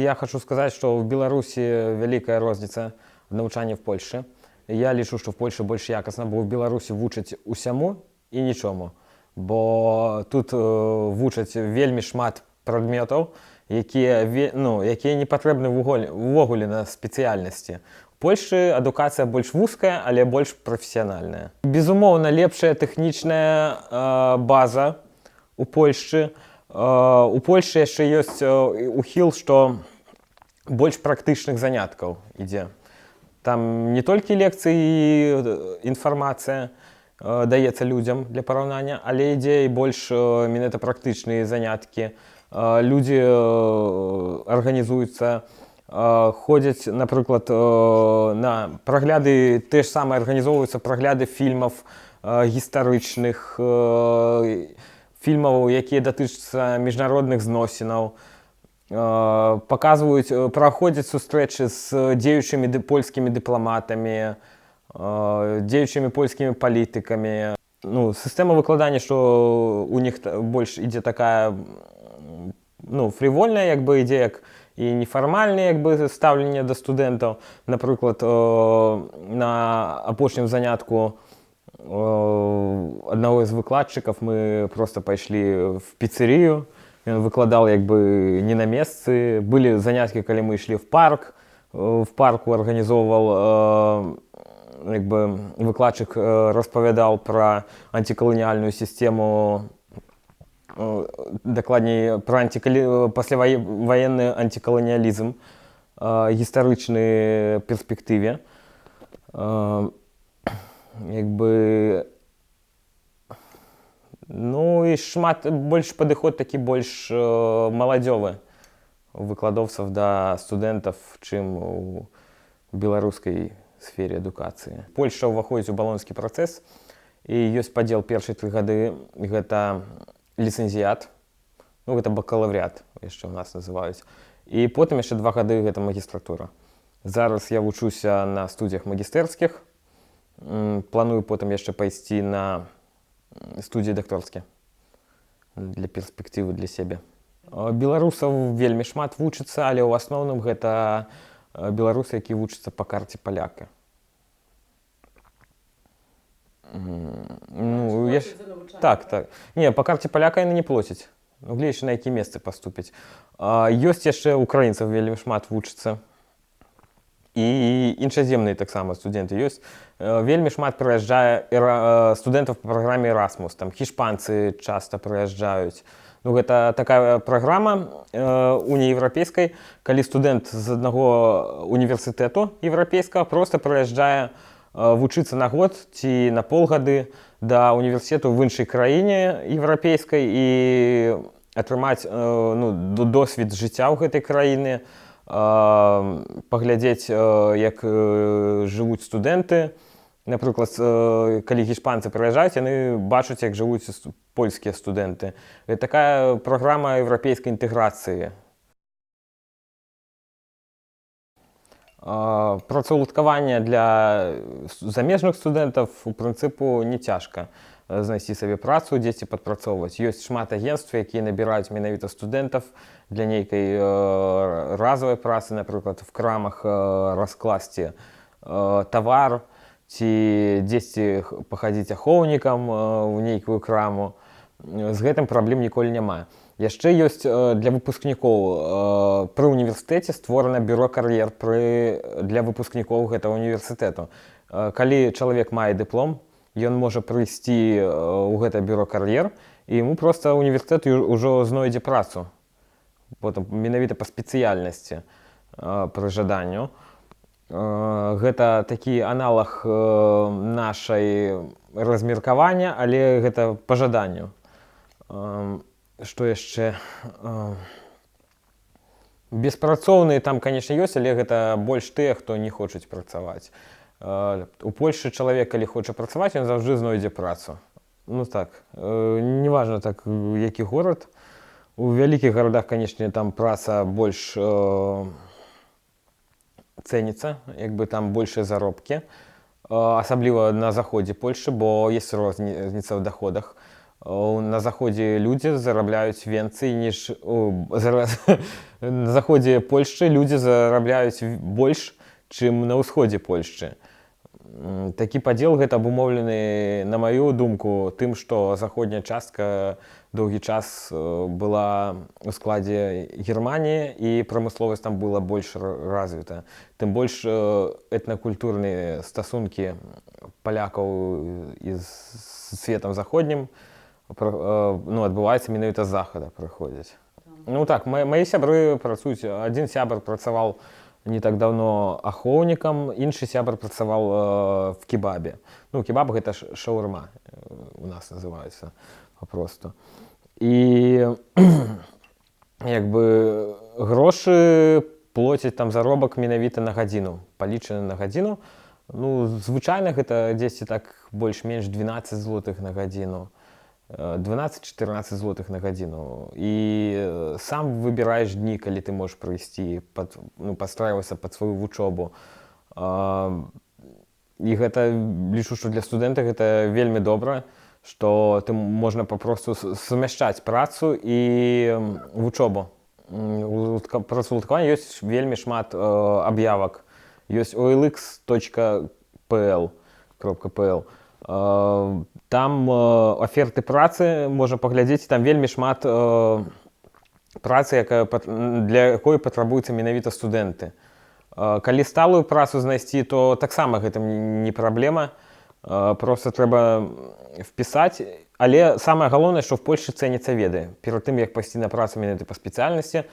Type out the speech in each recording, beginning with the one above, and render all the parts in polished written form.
я хочу сказаць, што ў Беларусі вялікая розніца навучання в Польшы. Я лічу, што в Польшы больш якасна, бо ў Беларусі вучаць усяму і нічому. Бо тут вучаць вельмі шмат прадметаў, якія не патрэбны ўвогуле на спецыяльнасці. У Польшы адукацыя больш вузкая, але больш прафесіянальная. Безумоўна, лепшая тэхнічная база у Польшчы. У Польшы яшчэ ёсць ухіл, што больш практычных заняткаў ідзе. Там не толькі лекцыі і інфармацыя даецца людзям для параўнання, але ідзе і больш менавіта практычныя заняткі. Людзі арганізуюцца, ходзяць, напрыклад, на прагляды, те ж самае арганізоўваюцца прагляды фільмаў гістарычных, фільмаў, якія датычацца міжнародных зносінаў, праходзяць сустрэчы з дзеючымі польскімі дыпламатамі, дзеючымі польскімі палітыкамі. Сістэма выкладання, што у них больш ідзе такая фрывольная, ідзе як і нефармальнае стаўленне да студэнтаў. Напрыклад, на апошнім занятку аднаго з выкладчыкаў мы проста пайшлі в піцэрыю. Ён выкладаў не на месцы. Былі заняткі, калі мы ішлі в парк. В парку арганізоўваў выкладчык, распавядаў пра антикаланіяльную сістему, дакладней, пра пасляваенны антикаланіялізм, гістарычнай перспектыве. І больш падыход такі больш маладзёвы у выкладоўцаў да студэнтаў, чым у беларускай сфере адукацыі. Польшча ўваходзіць у балонскі працэс, і ёсць падзел першыя 3 гады, гэта ліцэнзіят, гэта бакалаўрыят яшчэ ў нас называюць. І потым яшчэ 2 гады гэта магістратура. Зараз я вучуся на студыях магістэрскіх, планую потым яшчэ пайсці на студыі дакторскія для перспектывы для сябе. Беларусаў вельмі шмат вучыцца, але ў асноўным гэта беларусы, які вучацца па карце паляка. Так. Не, па карце паляка яны не плоцяць. Гледзячы, на якія месцы паступяць. Ёсць яшчэ украінцаў вельмі шмат вучыцца. І іншаземныя таксама студэнты ёсць. Вельмі шмат прыязджае студэнтаў па праграме Erasmus. Там хішпанцы часта прыязджаюць. Гэта такая праграма уніеўрапейскай, калі студэнт з аднаго універсітэту еўрапейскага проста прыязджае вучыцца на год ці на паўгады да універсітэту в іншай краіне еўрапейскай і атрымаць досвед жыцця ў гэтай краіны, паглядзець, як жывуць студэнты. Напрыклад, калі гішпанцы прыязджаюць, яны бачаць, як жывуць польскія студэнты. Гэта такая праграма еўрапейскай інтэграцыі. Працаўладкаванне для замежных студэнтаў, у прынцыпу, не цяжка знайсці сабе працу, дзесьці падпрацоўваць. Ёсць шмат агенцтв, якія набіраюць менавіта студэнтаў для нейкай разовай працы, напрыклад, в крамах раскласці тавар, ці дзесьці пахадзіць ахоўнікам у нейкую краму. З гэтым праблем ніколі няма. Яшчэ ёсць для выпускнікоў. Пры універсітэце створана бюро кар'ер для выпускнікоў гэтага універсітэту. Калі чалавек мае дыплом, ён можа прыйсці ў гэта бюро кар'ер, і яму проста універсітэт ўжо знойдзе працу. Потым менавіта па спецыяльнасці пры жаданню. Гэта такі аналаг нашай размеркавання, але гэта па жаданню. Што яшчэ? Беспрацоўныя там, канешне, ёсць, але гэта больш тыя, хто не хочуць працаваць. У Польшы чалавек, калі хоча працаваць, ён заўжды знойдзе працу. Неважна, які горад. У вялікіх гарадах, канешне, там праца больш цэніцца, там большыя заробкі, асабліва на заходзе Польшы, бо ёсць розніца ў даходах. На заходзе людзі зарабляюць венцый, ніж на заходзе Польшчы людзі зарабляюць больш, чым на ўсходзе Польшчы. Такі падзел гэта абумоўлены, на маю думку, тым, што заходняя частка доўгі час была ў складзе Германіі і прамысловасць там была больш развіта. Тым больш этнакультурныя стасункі палякаў з светам заходнім адбываецца менавіта з захада прыходзяць. Ну так, мае сябры працуюць. Адзін сябар працаваў не так давно ахоўнікам, іншы сябар працаваў в кебабе. Ну, кебаб гэта шаурма у нас называецца папросту. І як бы грошы плоцяць там заробак менавіта на гадзіну, палічаны на гадзіну. Ну, звычайна гэта дзесьці так больш-менш 12 злотых на гадзіну. 12-14 злотых на гадзіну. І сам выбіраеш дні, калі ты можаш прыйсці, падстрайвацца пад сваю вучобу. І гэта, лічу, што для студэнта гэта вельмі добра, што ты можна папросту сумяшчаць працу і вучобу. У працаўладкаванні ёсць вельмі шмат аб'явак. Ёсць olx.pl. Там аферты працы можна паглядзець, там вельмі шмат працы, для якой патрабуюцца менавіта студэнты. Калі сталую працу знайсці, то таксама гэта не праблема. Проста трэба впісаць. Але самае галоўнае, што в Польшчы цэняцца веды. Перад тым, як пайсці на працу менавіта па спецыяльнасці,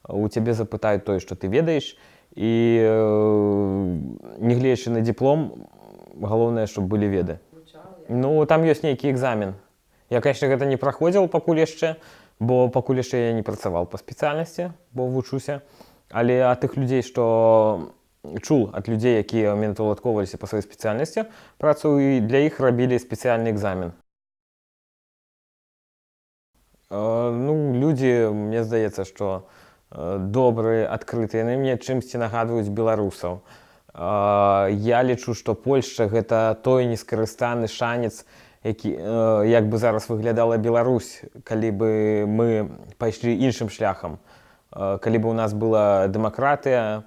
у цябе запытаюць тое, што ты ведаеш. І нягледзячы на дыплом, галоўнае, щоб былі веды. Ну, там ёсць нейкі экзамен. Я, конечно, гэта не праходзіў пакуль яшчэ, бо пакуль яшчэ я не працаваў па спецыяльнасці, бо вучуся. Але ад тых людзей, што чуў ад людзей, якія менавіта па сваёй спецыяльнасці працу, і для іх рабілі спецыяльны экзамен. Ну, людзі, мне здаецца, што добрыя, адкрытыя, яны мне чымсьці нагадваюць беларусаў. Я лічу, што Польшча гэта той нескарыстаны шанец, як бы зараз выглядала Беларусь, калі бы мы пайшлі іншым шляхам. Калі бы у нас была дэмакратыя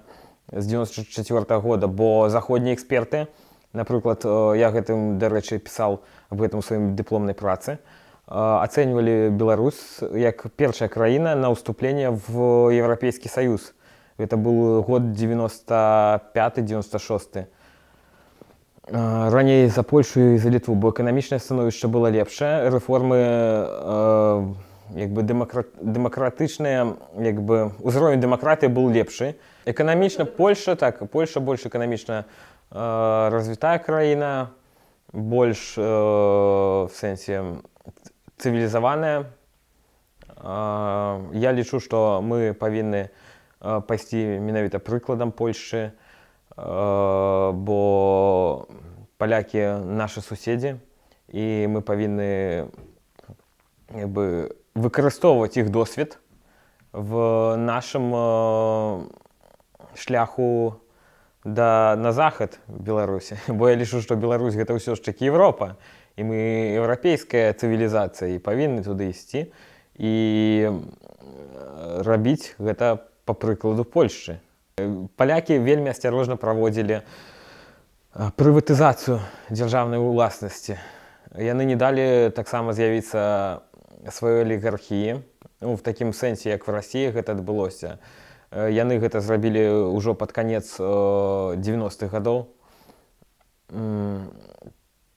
з 94-го года, бо заходнія эксперты, напрыклад, я гэтым, дарэчы, пісаў аб гэтым у сваім дыпломнай працы, ацэньвалі Беларусь як першая краіна на ўступленне в Еўрапейскі Саюз. Это был год 95-96. Раней за Польшу і за Літву, бо эканамічнае становішча было лепшае, рэформы дэмакратычныя, узровень дэмакратыі быў лепшы. Эканамічна Польша больш эканамічна развітая краіна, больш в сэнсе цывілізаваная. Я лічу, што мы павінны пайсці менавіта прыкладам Польшчы, бо палякі нашы суседзі, і мы павінны выкарыстоўваць іх досвед в нашым шляху на захад Беларусі. Бо я лічу, што Беларусь гэта ўсё ж такі Еўропа, і мы еўрапейская цывілізацыя, і павінны туды ісці і рабіць гэта па прыкладу Польшчы. Палякі вельмі асцярожна праводзілі прыватызацыю дзяржаўнай уласнасці. Яны не далі таксама з'явіцца сваёй алігархіі. В такім сэнсе, як в Расіі гэта адбылося. Яны гэта зрабілі ўжо пад канец 90-х гадоў.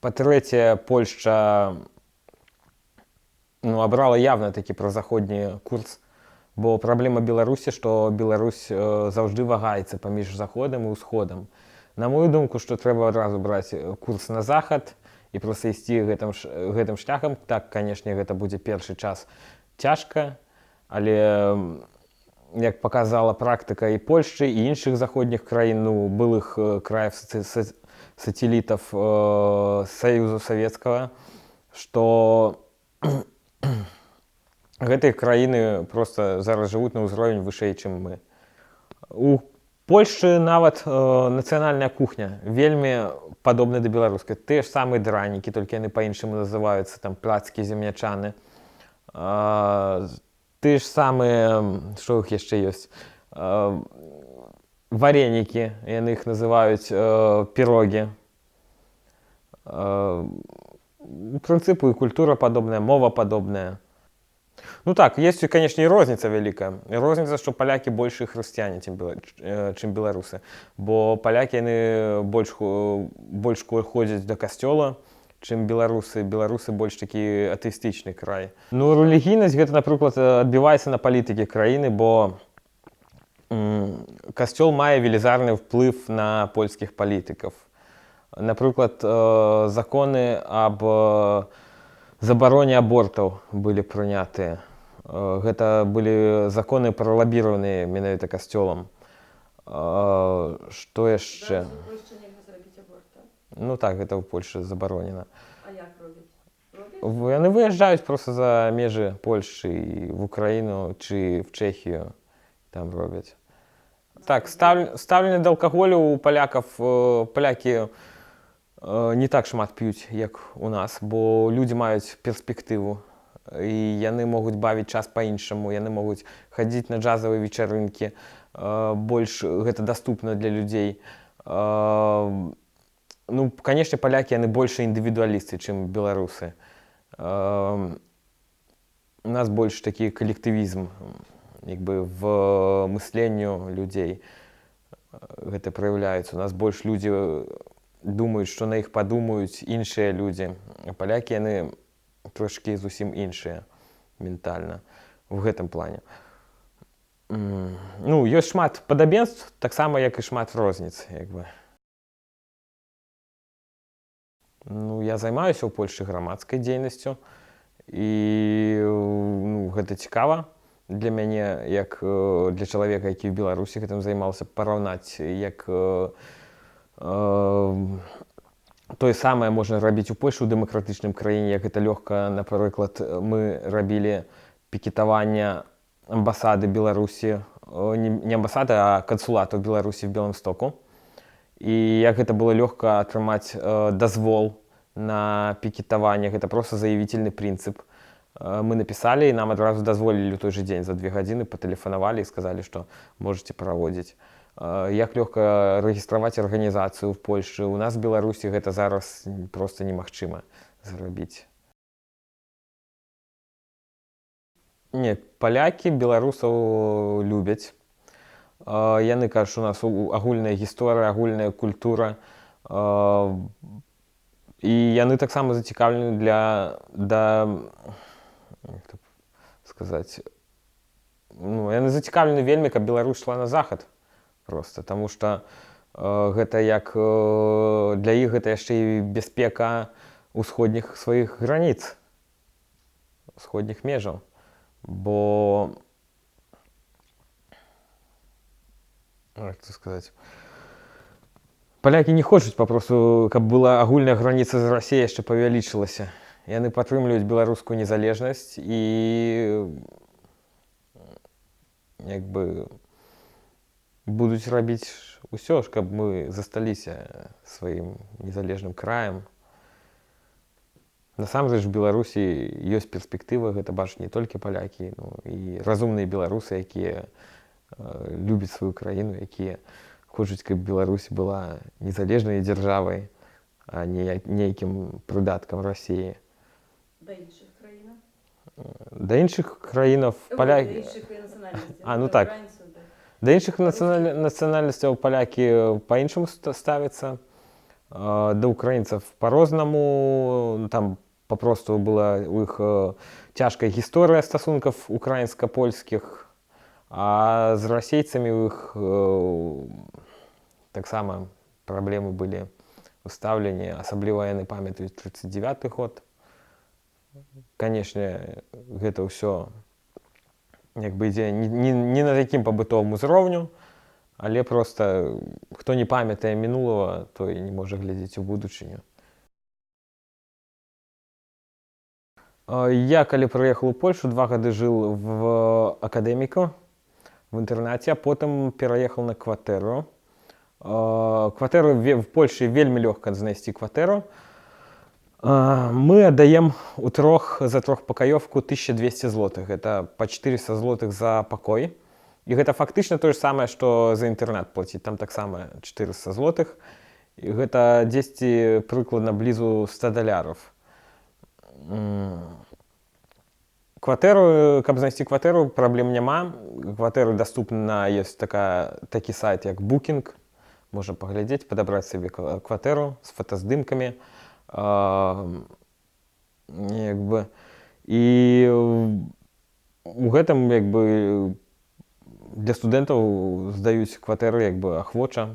Па-трэцяе, Польшча абрала явна такі празаходні курс. Бо праблема Беларусі, што Беларусь заўжды вагаецца паміж заходам і ўсходам. На мою думку, што трэба адразу браць курс на захад і проста ісці гэтым шляхам. Так, канешне, гэта будзе першы час цяжка, але, як паказала практыка і Польшчы, і іншых заходніх краін, былых краев сателлітаў Саюзу Савецкага, што гэтыя краіны проста зараз жывуць на ўзровень вышэй, чым мы. У Польшчы нават нацыянальная кухня вельмі падобна да беларускай. Тыя ж самыя дранікі, толькі яны па-іншаму называюцца, там плацкі, земнячаны. Тыя ж самыя, што іх яшчэ ёсць, варенікі, яны іх называюць пірогі. У прынцыпу і культура падобная, мова падобная. Ну так, есть, конечно, и розница великая. Розница, что поляки больше христиане, чем белорусы. Бо поляки, они больше ходят до костела, чем белорусы. Белорусы больше таки атеистичный край. Ну, релігійність, это, наприклад, відбивається на політиці країни, бо костел має велізарний вплив на польських політиків. Наприклад, закони об забароне абортаў былі прынятыя. Гэта былі законы пралабіраваныя менавіта касцёлам. Што яшчэ? У Польшчы нельга зрабіць аборт, так? Ну так, гэта ў Польшчы забаронена. А як робяць? Яны выязджаюць проста за межы Польшчы і в Украіну ці в Чэхію там робяць. Так, стаўленне да алкаголю у палякаў, палякі не так шмат п'юць, як у нас, бо людзі маюць перспектыву і яны могуць бавіць час па-іншаму, яны могуць хадзіць на джазавыя вечарынкі, больш гэта даступна для людзей. Ну, канешне, палякі, яны больш індывідуалісты, чым беларусы. У нас больш такі калектывізм, як бы в мысленню людзей гэта праяўляецца. У нас больш людзі думаюць, што на іх падумаюць іншыя людзі. А палякі, яны трошкі зусім іншыя ментальна в гэтым плане. Ну, ёсць шмат падабенств, таксама, як і шмат розніц, як бы. Ну, я займаюся ў Польшчы грамадскай дзейнасцю, і ну, гэта цікава для мяне, як для чалавека, які ў Беларусі гэтым займаўся, параўнаць, як тое самае можна рабіць у Польшчы, у дэмакратычным краіне, як гэта лёгка. Напрыклад, мы рабілі пікетаванне амбасады Беларусі, не амбасады, а кансулата ў Беларусі в Белымстоку. І як гэта было лёгка атрымаць дазвол на пікетаванне, гэта проста заявительны прынцып. Мы напісалі, і нам адразу дазволілі ў той жа дзень, за 2 гадзіны патэлефанавалі і сказалі, што можаце праводзіць. Як лёгка рэгістраваць арганізацыю в Польшчы. У нас в Беларусі гэта зараз проста немагчыма зрабіць. Не, палякі беларусаў любяць. Яны кажуць, што у нас агульная гісторыя, агульная культура. І яны таксама зацікаўлены яны зацікаўлены вельмі, каб Беларусь ішла на захад. Просто, таму што гэта як для іх гэта яшчэ і бяспека ўсходніх сваіх граніц, усходніх межаў. Бо, як це сказаць, палякі не хочуць папросту, каб была агульная граніца з Расіяй яшчэ павялічылася. Яны падтрымліваюць беларускую незалежнасць і як бы будуць рабіць усё ж, каб мы засталіся сваім незалежным краем. Насамрэч, в Беларусі ёсць перспектыва, гэта бачаць не толькі палякі, ну, і разумныя беларусы, якія любяць сваю краіну, якія хочуць, каб Беларусь была незалежнай дзяржавай, а не нейкім прыдаткам Расіі. Да іншых краінах? Да іншых краінаў палякі... Да іншых нацыянальнасцей. Ну так. Да іншых нацыянальнасцяў палякі па-іншаму ставяцца. Да украінцаў па-рознаму. Там папросту была у іх цяжкая гісторыя стасункаў украінска-польскіх, а з расейцамі у іх таксама праблемы былі ў стаўленні. Асабліва яны памятаюць 39-й год. Канешне, гэта ўсё як бы ідзе не на такім пабытовым узроўню, але проста хто не памятае мінулага, той не можа глядзець у будучыню. Я, калі прыехаў у Польшу, 2 гады жыў в акадэміку. в інтэрнаце, а потым пераехаў на кватэру. Кватэру в Польшы вельмі лёгка знайсці кватэру. Мы аддаем за трохпакаёвку 1200 злотых. Гэта па 400 злотых за пакой. І гэта фактычна тое ж самае, што за інтэрнат плаціць. Там таксама 400 злотых. І гэта дзесьці прыкладна блізу 100 даляраў. Каб знайсці кватэру, праблем няма. Кватэры даступна, ёсць такі сайт, як Booking. Можна паглядзець, падабраць сабе кватэру з фотаздымкамі. І у гэтым для студэнтаў здаюць кватэры ахвоча.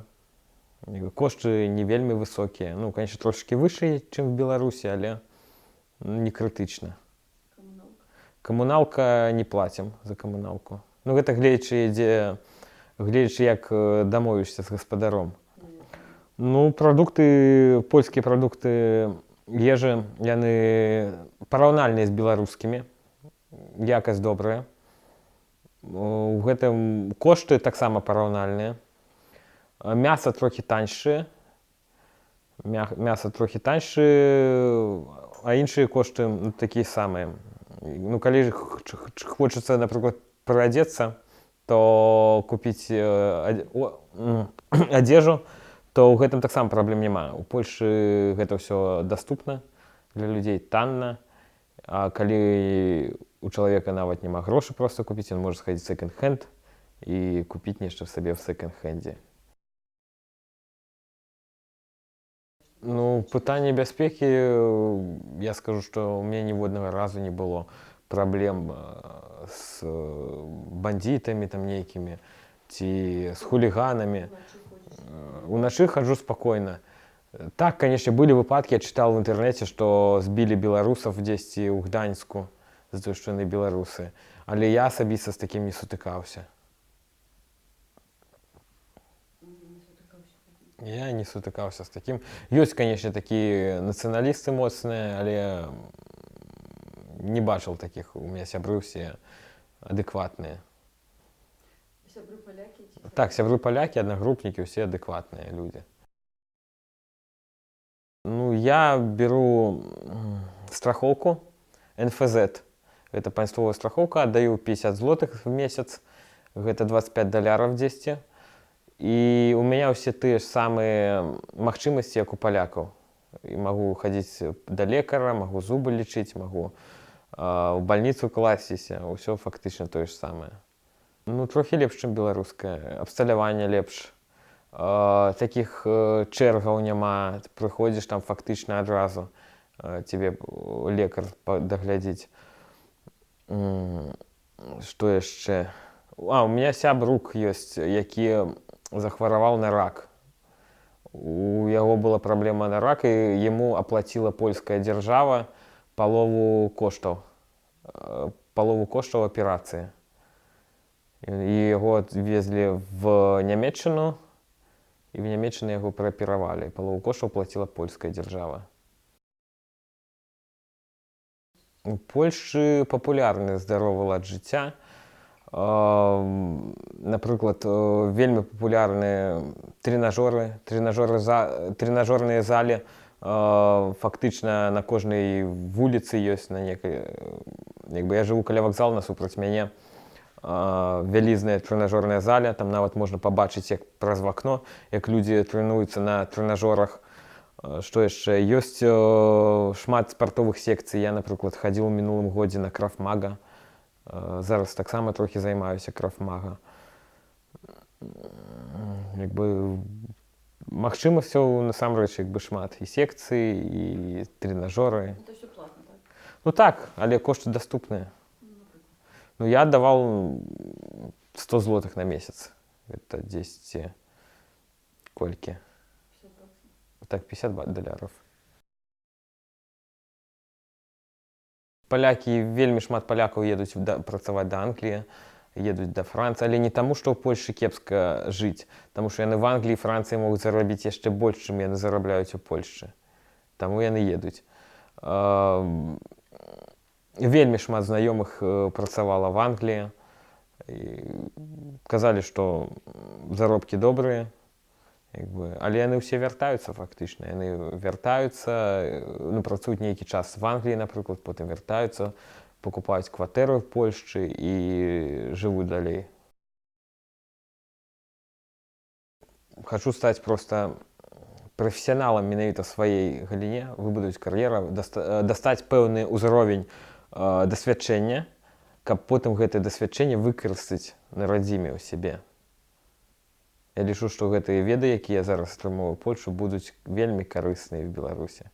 Кошты не вельмі высокія. Ну, конечно, трошки вышэй, чым в Беларусі, але не крытычна. Камуналка не плацім за камуналку. Ну, гэта гледзячы, як дамовішся з гаспадаром. Ну, польскія прадукты ежы, яны параўнальныя з беларускімі. Якасць добрая. У гэтым кошты таксама параўнальныя. Мяса трохі таньшае, а іншыя кошты такія самыя. Ну, калі хочацца, напрыклад, прыадзецца, то купіць адзежу, то ў гэтым таксама праблем няма. У Польшы гэта ўсё даступна для людзей, танна. А калі у чалавека нават няма грошай проста купіць, ён можа схадзіць секонд-хенд і купіць нешта сабе в секонд-хендзе. Ну, пытанне бяспекі, я скажу, што ў мяне ніводнага разу не было праблем з бандітамі там нейкімі ці з хуліганамі. Уначы хаджу спакойна. Так, канешне, былі выпадкі, я чытаў у інтэрнэце, што збілі беларусаў дзесьці ў Гданьску за тое, што яны беларусы. Але я асабіста з такім не сутыкаўся. Я не сутыкаўся з такім. Ёсць, канешне, такія нацыяналісты моцныя, але не бачыў такіх. У мяне сябры ўсе адэкватныя. Сябры палякі? Так, сябры палякі, аднагрупнікі, ўсе адэкватныя людзі. Ну, я беру страхоўку НФЗ. Гэта паньствовая страхоўка, аддаю 50 злотых в месяц. Гэта 25 даляраў дзесьці. І у мяне ўсе тыя ж самыя магчымасці, як у палякаў. І магу хадзіць да лекара, магу зубы лічыць, магу у бальніцу класціся. Усё фактычна тое ж самае. Ну, трохі лепш, чым беларускае. Абсталяванне лепш. Такіх чэргаў няма. Ты прыходзіш там фактычна адразу. Цябе лекар даглядзіць. Што яшчэ? У мяне сябрук ёсць, які захвараваў на рак. У яго была праблема на рак, і яму аплаціла польская дзяржава палову коштаў аперацыі. І яго адвезлі в Нямецчыну, і в Нямецчыны яго прааперавалі. Палову коштаў плаціла польская дзяржава. У Польшы папулярны здаровы лад жыцця. Напрыклад, вельмі папулярныя трэнажорныя залі. Фактычна на кожнай вуліцы ёсць. Я жыву каля вакзалу, насупраць мяне вялізная трэнажорная зала. Там нават можна пабачыць, як праз вакно, як людзі трэнуюцца на трэнажорах. Што яшчэ? Ёсць шмат спартовых секцый. Я, напрыклад, хадзіў у мінулым годзе на краф-мага. Зараз таксама трохі займаюся краф-мага. Магчымасцяў насамрэч шмат. І секцыі, і трэнажоры. Це все платно, так? Ну так, але кошты даступныя. Ну, я аддаваў 100 злотых на месяц. Гэта 10 колькі? 50 Так, 50 даляраў. Палякі, вельмі шмат палякаў едуць працаваць да Англіі, едуць да Францыі, але не таму, што ў Польшы кепска жыць, таму што яны в Англіі і Францыі могуць зарабіць яшчэ больш, чым яны зарабляюць у Польшчы. Таму яны едуць. Вельмі шмат знаёмых працавала в Англіі, І казалі, што заробкі добрыя, але яны ўсе вяртаюцца фактычна. Яны вяртаюцца, ну, працуюць нейкі час в Англіі, напрыклад, потым вяртаюцца, покупаюць кватэру в Польшчы і жывуць далей. Хачу стаць проста прафесіяналам менавіта сваёй галіне, выбудаваць кар'еру, дастаць пэўны ўзровень дасвядчэння, каб потым гэтае дасвядчэнне выкарыстаць на радзіме ў сябе. Я лічу, што гэтыя веды, якія я зараз атрымоўваю ў Польшчы, будуць вельмі карысныя в Беларусі.